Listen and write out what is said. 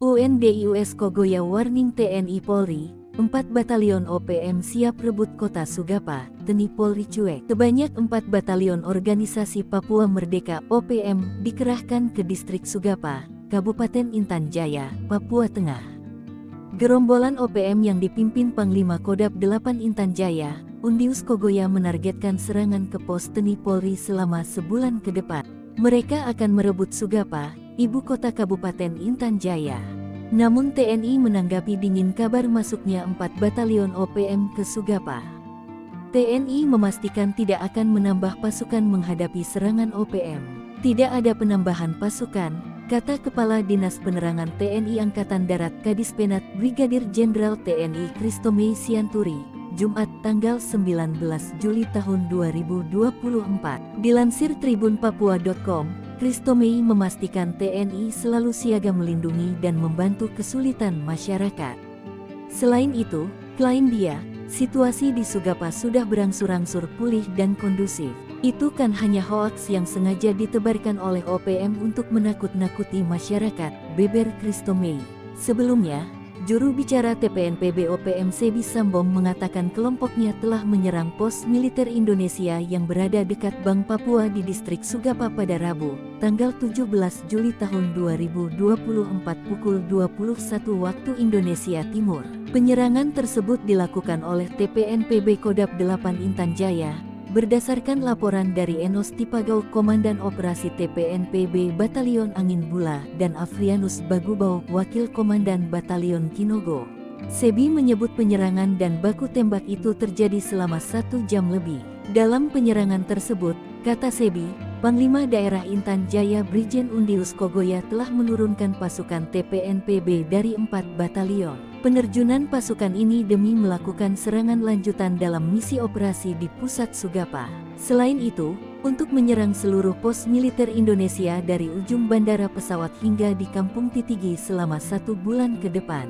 UNDIUS Kogoya warning TNI Polri, 4 Batalion OPM siap rebut kota Sugapa, TNI Polri cuek. Sebanyak 4 Batalion Organisasi Papua Merdeka OPM dikerahkan ke distrik Sugapa, Kabupaten Intan Jaya, Papua Tengah. Gerombolan OPM yang dipimpin Panglima Kodam 8 Intan Jaya, Undius Kogoya menargetkan serangan ke pos TNI Polri selama sebulan ke depan. Mereka akan merebut Sugapa, ibu kota Kabupaten Intan Jaya. Namun TNI menanggapi dingin kabar masuknya 4 Batalion OPM ke Sugapa. TNI memastikan tidak akan menambah pasukan menghadapi serangan OPM. Tidak ada penambahan pasukan, kata Kepala Dinas Penerangan TNI Angkatan Darat Kadispenat Brigadir Jenderal TNI Christomei Sianturi, Jumat tanggal 19 Juli tahun 2024. Dilansir tribunpapua.com, Christomei memastikan TNI selalu siaga melindungi dan membantu kesulitan masyarakat. Selain itu, klaim dia, situasi di Sugapa sudah berangsur-angsur pulih dan kondusif. Itu kan hanya hoaks yang sengaja ditebarkan oleh OPM untuk menakut-nakuti masyarakat, beber Christomei. Sebelumnya, juru bicara TPNPB OPM Sebi Sambom mengatakan kelompoknya telah menyerang pos militer Indonesia yang berada dekat Bank Papua di distrik Sugapa pada Rabu, tanggal 17 Juli tahun 2024 pukul 21 waktu Indonesia Timur. Penyerangan tersebut dilakukan oleh TPNPB Kodam 8 Intan Jaya, berdasarkan laporan dari Enos Tipagau Komandan Operasi TPNPB Batalion Angin Bula dan Afrianus Bagubau Wakil Komandan Batalion Kinogo. Sebi menyebut penyerangan dan baku tembak itu terjadi selama 1 jam lebih. Dalam penyerangan tersebut, kata Sebi, Panglima Daerah Intan Jaya Brigjen Undius Kogoya telah menurunkan pasukan TPNPB dari 4 batalion. Penerjunan pasukan ini demi melakukan serangan lanjutan dalam misi operasi di pusat Sugapa. Selain itu, untuk menyerang seluruh pos militer Indonesia dari ujung bandara pesawat hingga di Kampung Titigi selama 1 bulan ke depan.